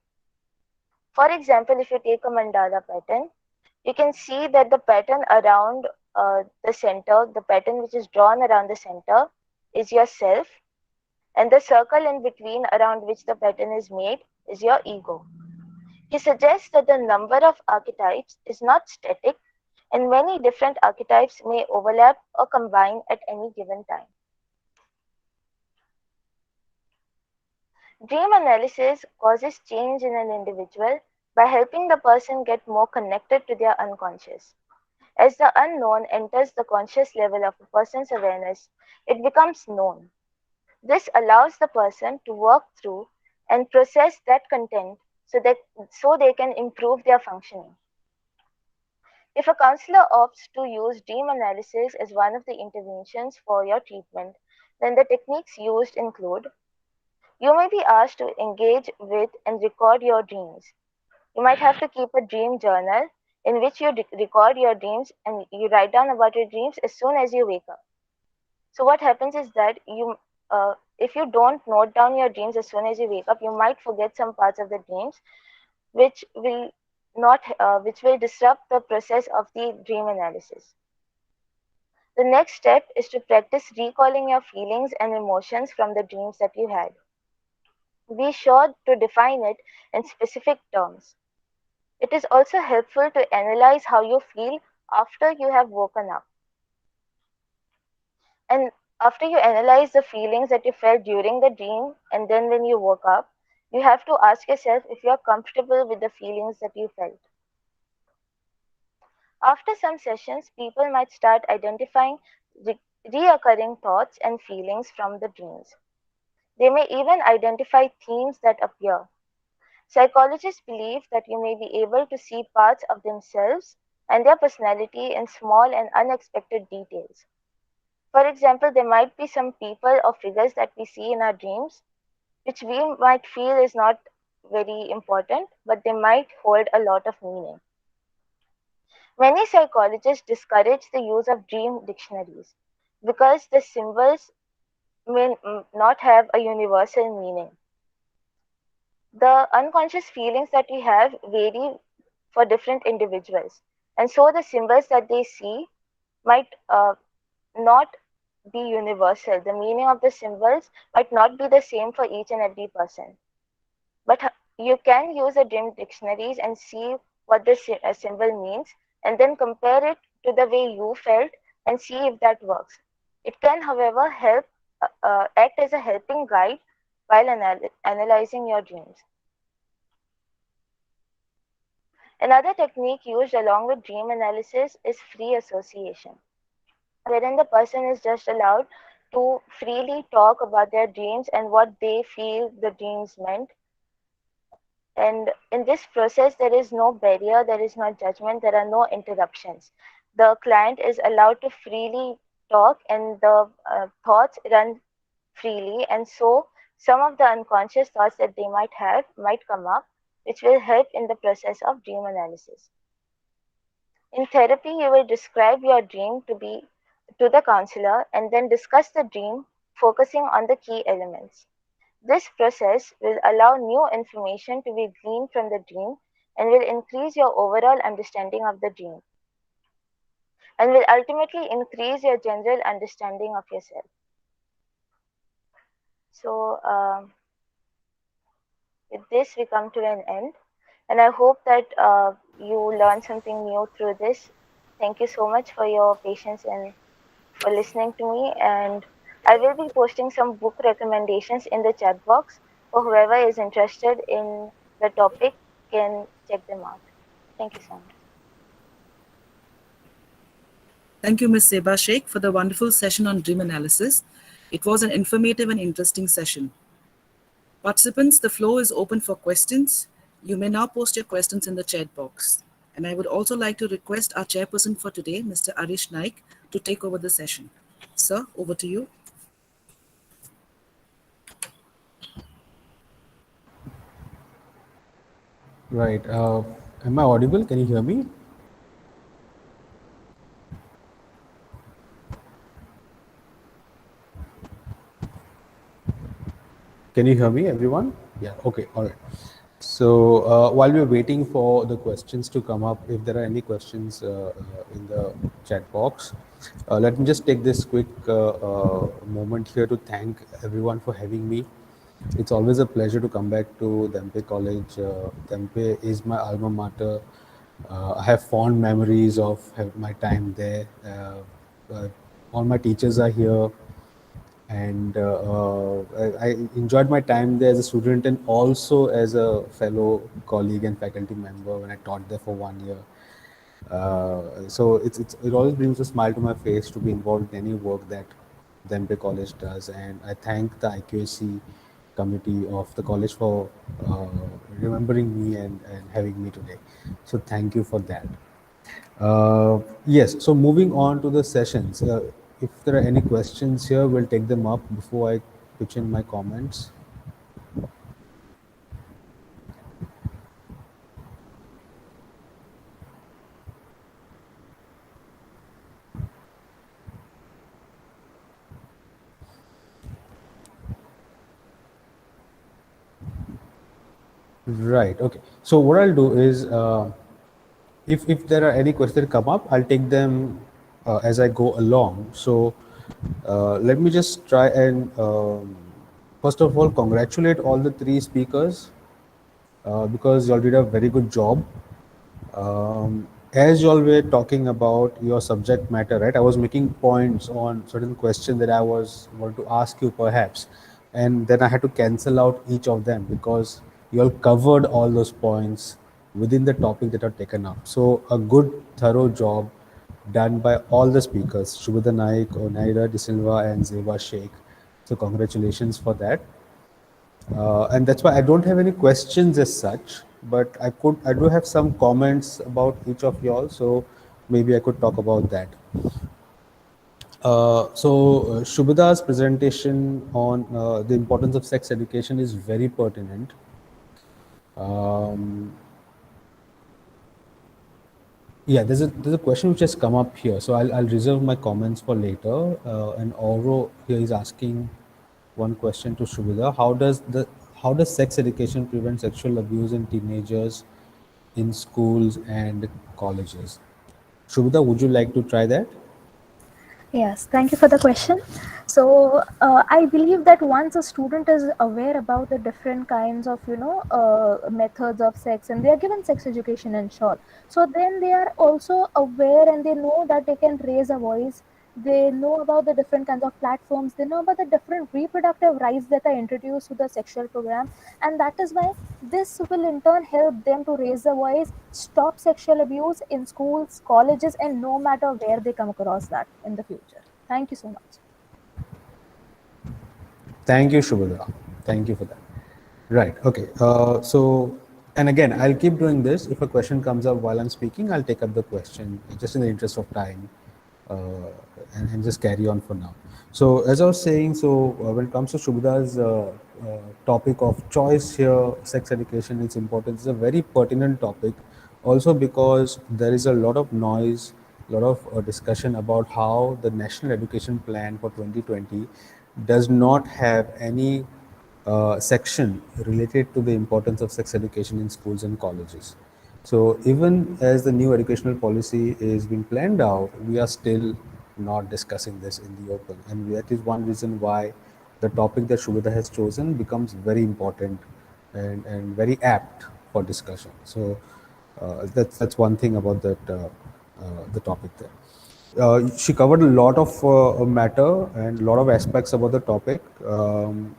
For example, if you take a mandala pattern, you can see that the pattern around the center, the pattern which is drawn around the center, is your self, and the circle in between around which the pattern is made is your ego. He suggests that the number of archetypes is not static, and many different archetypes may overlap or combine at any given time. Dream analysis causes change in an individual by helping the person get more connected to their unconscious. As the unknown enters the conscious level of a person's awareness, it becomes known. This allows the person to work through and process that content so they can improve their functioning. If a counselor opts to use dream analysis as one of the interventions for your treatment, then the techniques used include: you may be asked to engage with and record your dreams. You might have to keep a dream journal in which you record your dreams and you write down about your dreams as soon as you wake up. So what happens is that if you don't note down your dreams as soon as you wake up, you might forget some parts of the dreams, which will not, which will disrupt the process of the dream analysis. The next step is to practice recalling your feelings and emotions from the dreams that you had. Be sure to define it in specific terms. It is also helpful to analyze how you feel after you have woken up. And after you analyze the feelings that you felt during the dream and then when you woke up, you have to ask yourself if you are comfortable with the feelings that you felt. After some sessions, people might start identifying reoccurring thoughts and feelings from the dreams. They may even identify themes that appear. Psychologists believe that you may be able to see parts of themselves and their personality in small and unexpected details. For example, there might be some people or figures that we see in our dreams which we might feel is not very important, but they might hold a lot of meaning. Many psychologists discourage the use of dream dictionaries because the symbols may not have a universal meaning. The unconscious feelings that we have vary for different individuals, and so the symbols that they see might not be universal. The meaning of the symbols might not be the same for each and every person. But you can use the dream dictionaries and see what the symbol means and then compare it to the way you felt and see if that works. It can, however, help act as a helping guide while analyzing your dreams. Another technique used along with dream analysis is free association, wherein the person is just allowed to freely talk about their dreams and what they feel the dreams meant. And in this process, there is no barrier, there is no judgment, there are no interruptions. The client is allowed to freely talk, and the thoughts run freely. And so, some of the unconscious thoughts that they might have might come up, which will help in the process of dream analysis. In therapy, you will describe your dream to the counselor and then discuss the dream, focusing on the key elements. This process will allow new information to be gleaned from the dream and will increase your overall understanding of the dream and will ultimately increase your general understanding of yourself. So, with this, we come to an end, and I hope that you learned something new through this. Thank you so much for your patience and for listening to me. And I will be posting some book recommendations in the chat box for whoever is interested in the topic can check them out. Thank you so much. Thank you, Ms. Seba Sheikh, for the wonderful session on dream analysis. It was an informative and interesting session. Participants, the floor is open for questions. You may now post your questions in the chat box. And I would also like to request our chairperson for today, Mr. Arish Naik, to take over the session. Sir, over to you. Right. Am I audible? Can you hear me? Can you hear me, everyone? Yeah. Okay. All right. So while we're waiting for the questions to come up, if there are any questions in the chat box, let me just take this quick moment here to thank everyone for having me. It's always a pleasure to come back to Dempe College. Dempe is my alma mater. I have fond memories of my time there. All my teachers are here, and I enjoyed my time there as a student and also as a fellow colleague and faculty member when I taught there for 1 year. So it always brings a smile to my face to be involved in any work that Dempe College does, and I thank the IQAC committee of the college for remembering me and having me today. So thank you for that. Yes, so moving on to the sessions. If there are any questions here, we'll take them up before I pitch in my comments. Right, okay. So what I'll do is, if there are any questions that come up, I'll take them as I go along. So let me just try and, first of all, congratulate all the three speakers because you all did a very good job. As you all were talking about your subject matter, right? I was making points on certain questions that I was want to ask you perhaps, and then I had to cancel out each of them because you all covered all those points within the topic that are taken up. So a good, thorough job done by all the speakers, Shubhada Naik, Onaira De Silva, and Zeba Sheikh. So congratulations for that. And that's why I don't have any questions as such, but I do have some comments about each of y'all, so maybe I could talk about that. Shubhada's presentation on the importance of sex education is very pertinent. Um, yeah, there's a question which has come up here, so I'll reserve my comments for later. And Oro here is asking one question to Shubhada: how does sex education prevent sexual abuse in teenagers in schools and colleges? Shubhada, would you like to try that? Yes, thank you for the question. So, I believe that once a student is aware about the different kinds of, methods of sex, and they are given sex education and short, so then they are also aware and they know that they can raise a voice. They know about the different kinds of platforms. They know about the different reproductive rights that are introduced to the sexual program, and that is why this will in turn help them to raise the voice, stop sexual abuse in schools, colleges, and no matter where they come across that in the future. Thank you so much. Thank you, Shubhada. Thank you for that. Right. Okay. And again, I'll keep doing this. If a question comes up while I'm speaking, I'll take up the question just in the interest of time, uh, and just carry on for now. So, as I was saying, when it comes to Shubhada's topic of choice here, sex education, its importance is a very pertinent topic. Also, because there is a lot of noise, a lot of discussion about how the National Education Plan for 2020 does not have any section related to the importance of sex education in schools and colleges. So even as the new educational policy is being planned out, we are still not discussing this in the open, and that is one reason why the topic that Shubhada has chosen becomes very important and very apt for discussion. So that's one thing about the topic there. She covered a lot of matter and a lot of aspects about the topic, and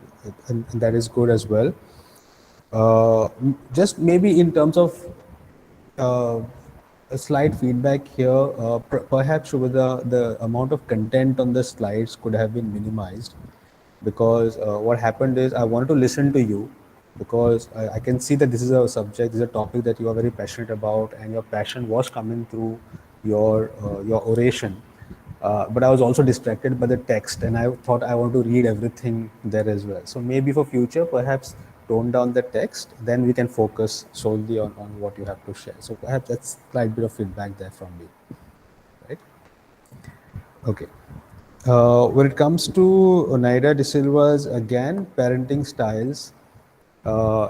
that is good as well. Just maybe in terms of uh, a slight feedback here, perhaps over the amount of content on the slides could have been minimized, because what happened is I wanted to listen to you, because I can see that this is a subject, this is a topic that you are very passionate about, and your passion was coming through your oration. But I was also distracted by the text, and I thought I want to read everything there as well. So maybe for future, perhaps tone down the text, then we can focus solely on what you have to share. So perhaps that's a slight bit of feedback there from me, right? Okay. When it comes to Oneida De Silva's, again, parenting styles,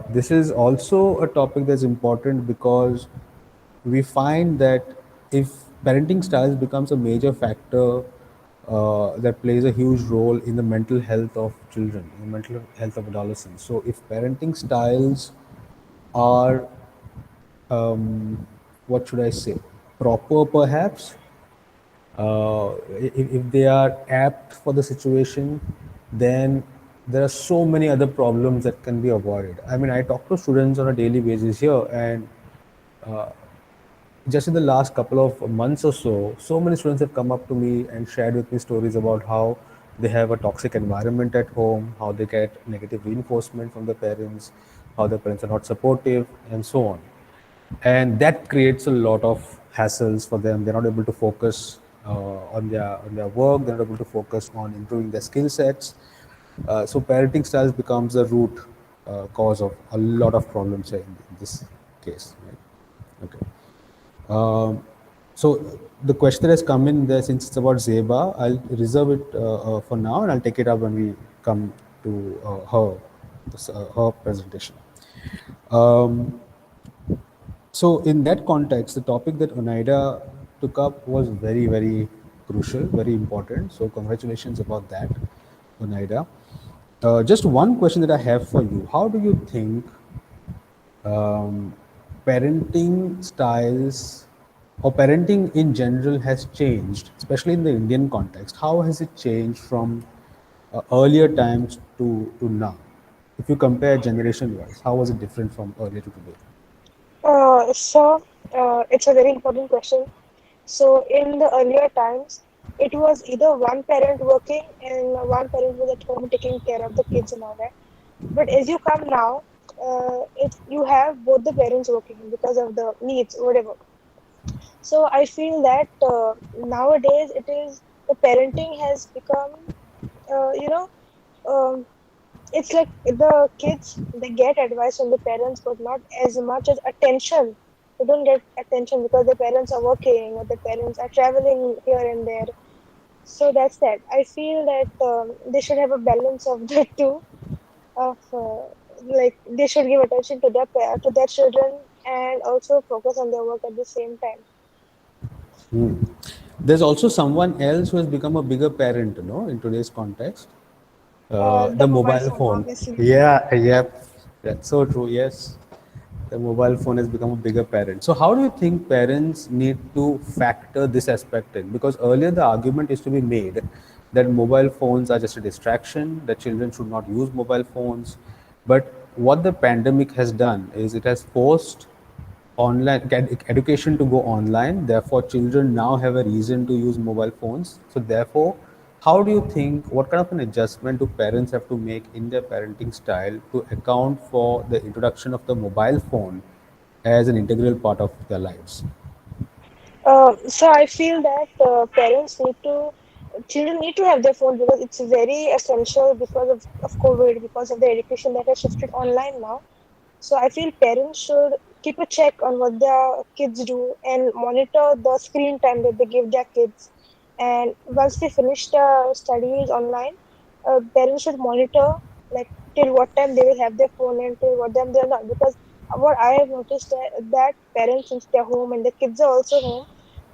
this is also a topic that's important, because we find that if parenting styles becomes a major factor that plays a huge role in the mental health of children, in the mental health of adolescents. So if parenting styles are, what should I say, proper perhaps, if they are apt for the situation, then there are so many other problems that can be avoided. I mean, I talk to students on a daily basis here, and just in the last couple of months or so, so many students have come up to me and shared with me stories about how they have a toxic environment at home, how they get negative reinforcement from their parents, how their parents are not supportive, and so on. And that creates a lot of hassles for them. They're not able to focus on their work. They're not able to focus on improving their skill sets. So parenting styles becomes the root cause of a lot of problems here in this case. Right? Okay. So the question that has come in there, since it's about Zeba, I'll reserve it for now, and I'll take it up when we come to her presentation. Um, so in that context, the topic that Oneida took up was very, very crucial, very important. So congratulations about that, Oneida. Just one question that I have for you: how do you think parenting styles or parenting in general has changed, especially in the Indian context? How has it changed from earlier times to now? If you compare generation wise, how was it different from earlier to today? It's a very important question. So, in the earlier times, it was either one parent working and one parent was at home taking care of the kids and all that. But as you come now, if you have both the parents working because of the needs, whatever. So I feel that nowadays it is the parenting has become, uh, you know, um, it's like the kids they get advice from the parents, but not as much as attention. They don't get attention because their parents are working or their parents are traveling here and there. So that's that. I feel that they should have a balance of the two. Of like they should give attention to to their children and also focus on their work at the same time. Hmm. There's also someone else who has become a bigger parent, in today's context. The The mobile mobile phone, phone. obviously. Yeah, yep. That's so true. Yes. The mobile phone has become a bigger parent. So, how do you think parents need to factor this aspect in? Because earlier the argument is to be made that mobile phones are just a distraction, that children should not use mobile phones. But what the pandemic has done is it has forced education to go online. Therefore, children now have a reason to use mobile phones. So, therefore, how do you think, what kind of an adjustment do parents have to make in their parenting style to account for the introduction of the mobile phone as an integral part of their lives? So I feel that children need to have their phone because it's very essential because of COVID, because of the education that has shifted online now. So I feel parents should keep a check on what their kids do and monitor the screen time that they give their kids. And once they finish the studies online, parents should monitor like till what time they will have their phone and till what time they're not. Because what I have noticed that parents, since they're home and the kids are also home,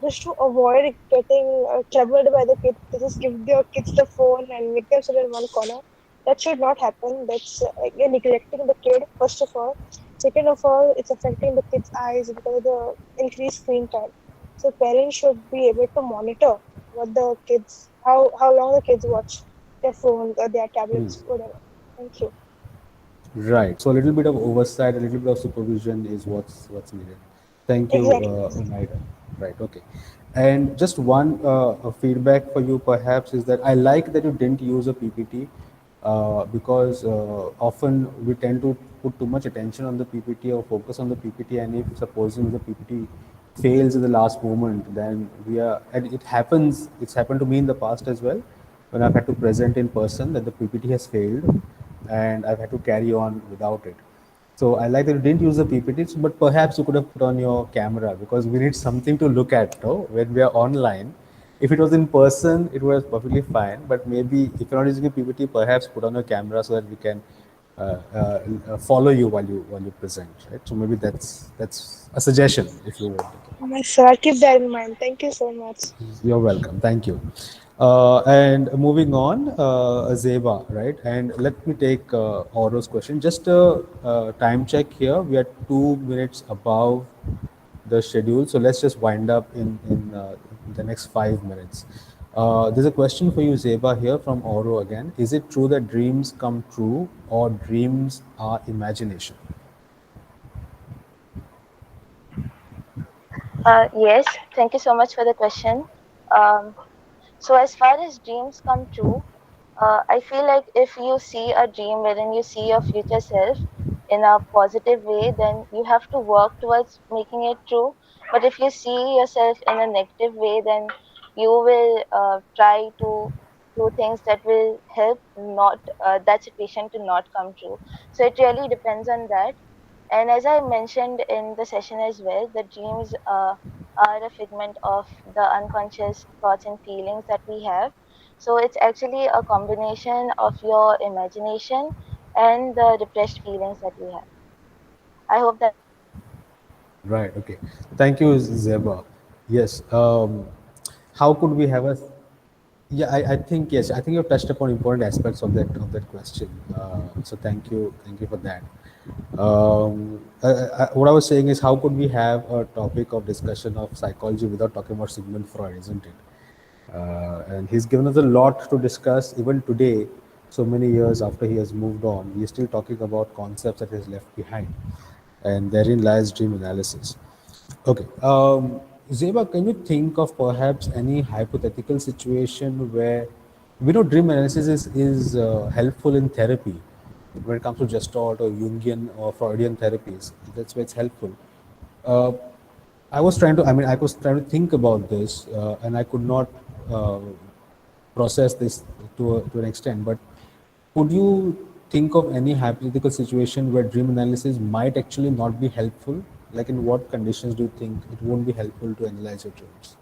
just to avoid getting troubled by the kids, they just give their kids the phone and make them sit in one corner. That should not happen. That's you're neglecting the kid, first of all. Second of all, it's affecting the kid's eyes because of the increased screen time. So parents should be able to monitor what the kids, how long the kids watch their phones or their tablets, whatever. Thank you. Right. So a little bit of oversight, a little bit of supervision is what's needed. Thank you, Exactly. Onaida. Right. Okay. And just one feedback for you, perhaps, is that I like that you didn't use a PPT because often we tend to put too much attention on the PPT or focus on the PPT, and if supposing the PPT fails in the last moment, then we are. And it happens. It's happened to me in the past as well, when I've had to present in person that the PPT has failed and I've had to carry on without it. So I like that you didn't use the PPTs, but perhaps you could have put on your camera because we need something to look at, no? When we are online. If it was in person, it was perfectly fine. But maybe if you're not using a PPT, perhaps put on your camera so that we can follow you while you present, right? So maybe that's a suggestion, if you would. Yes, sir. I'll keep that in mind. Thank you so much. You're welcome. Thank you. And moving on, Zeba, right? And let me take Auro's question. Just a time check here. We are 2 minutes above the schedule, so let's just wind up in the next 5 minutes. There's a question for you, Zeba, here from Oro again. Is it true that dreams come true or dreams are imagination? Yes, thank you so much for the question. Um, so, as far as dreams come true, I feel like if you see a dream wherein you see your future self in a positive way, then you have to work towards making it true. But if you see yourself in a negative way, then you will try to do things that will help not that situation to not come true. So it really depends on that. And as I mentioned in the session as well, the dreams are a figment of the unconscious thoughts and feelings that we have. So it's actually a combination of your imagination and the repressed feelings that we have. I hope that answers your question. Right. Okay. Thank you, Zeba. Yes. How could we have a Yeah, I think yes. I think you've touched upon important aspects of that question. So thank you for that. What I was saying is, how could we have a topic of discussion of psychology without talking about Sigmund Freud, isn't it? And he's given us a lot to discuss even today. So many years after he has moved on, we are still talking about concepts that he has left behind, and therein lies dream analysis. Okay. Zeba, can you think of perhaps any hypothetical situation where we know dream analysis is helpful in therapy when it comes to Gestalt or Jungian or Freudian therapies? That's where it's helpful. Uh, I was trying to think about this, and I could not. Uh, process this to an extent. But could you think of any hypothetical situation where dream analysis might actually not be helpful? Like in what conditions do you think it won't be helpful to analyze your dreams?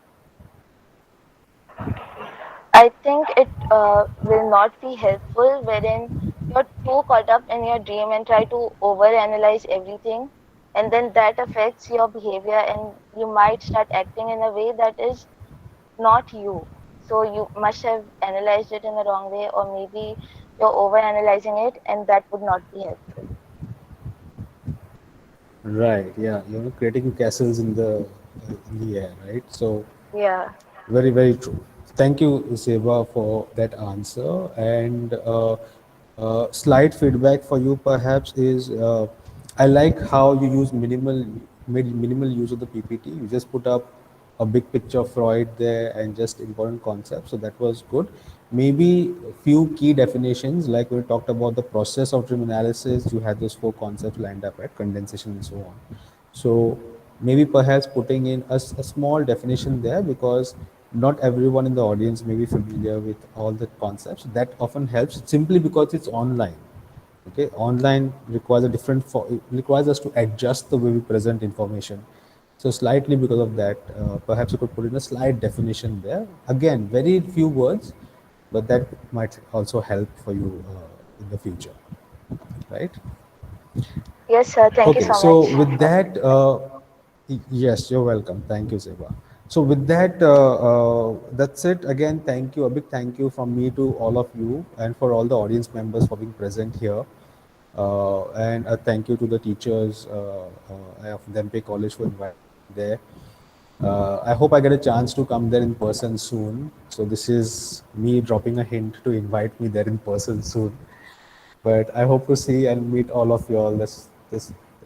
I think it will not be helpful wherein you're too caught up in your dream and try to overanalyze everything, and then that affects your behavior, and you might start acting in a way that is not you. So you must have analyzed it in the wrong way, or maybe you're overanalyzing it, and that would not be helpful. Right. Yeah. Creating castles in the air, right? So Yeah. very, very true. Thank you, Seba, for that answer. And slight feedback for you, perhaps, is I like how you use minimal use of the PPT. You just put up a big picture of Freud there and just important concepts. So that was good. Maybe a few key definitions, like we talked about the process of dream analysis. You had those four concepts lined up, right? Condensation and so on. So maybe perhaps putting in a small definition there, because not everyone in the audience may be familiar with all the concepts. That often helps simply because it's online. Okay, online requires a it requires us to adjust the way we present information. So slightly because of that, perhaps you could put in a slight definition there. Again, very few words, but that might also help for you in the future, right? Yes, sir. Thank you Okay, so so much with for the that, feedback. yes, you're welcome. Thank you, Seba. So with that, that's it. Again, thank you. A big thank you from me to all of you and for all the audience members for being present here. And a thank you to the teachers of Dempe College for inviting me there. I hope I get a chance to come there in person soon. So this is me dropping a hint to invite me there in person soon. But I hope to see and meet all of you all this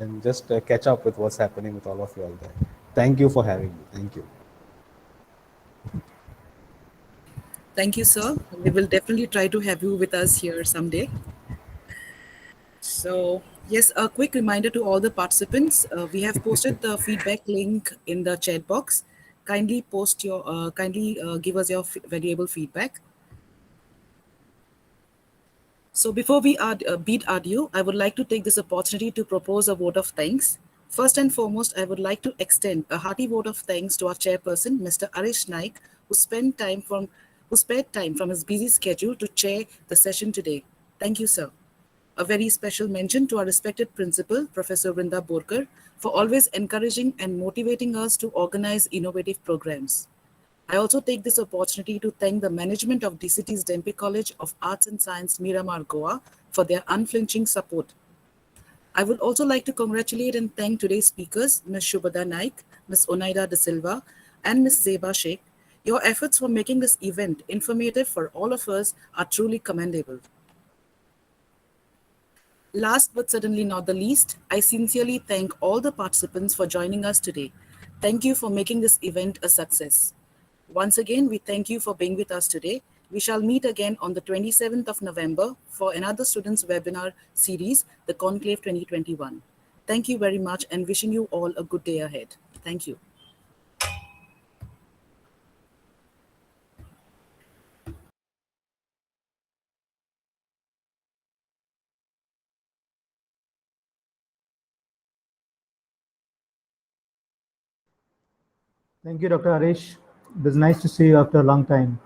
and just catch up with what's happening with all of you all there. Thank you for having me. Thank you. Thank you, sir. We will definitely try to have you with us here someday. So, yes, a quick reminder to all the participants. We have posted the feedback link in the chat box. Kindly give us your valuable feedback. So before we beat audio, I would like to take this opportunity to propose a vote of thanks. First and foremost, I would like to extend a hearty vote of thanks to our chairperson, Mr. Arish Naik, who spared time from his busy schedule to chair the session today. Thank you, sir. A very special mention to our respected principal, Professor Vrinda Borkar, for always encouraging and motivating us to organize innovative programs. I also take this opportunity to thank the management of DCT's Dempe College of Arts and Science, Miramar, Goa, for their unflinching support. I would also like to congratulate and thank today's speakers, Ms. Shubhada Naik, Ms. Onaida De Silva, and Ms. Zeba Sheikh. Your efforts for making this event informative for all of us are truly commendable. Last but certainly not the least, I sincerely thank all the participants for joining us today. Thank you for making this event a success. Once again, we thank you for being with us today. We shall meet again on the 27th of November for another students' webinar series, the Conclave 2021. Thank you very much and wishing you all a good day ahead. Thank you. Thank you, Dr. Harish. It was nice to see you after a long time.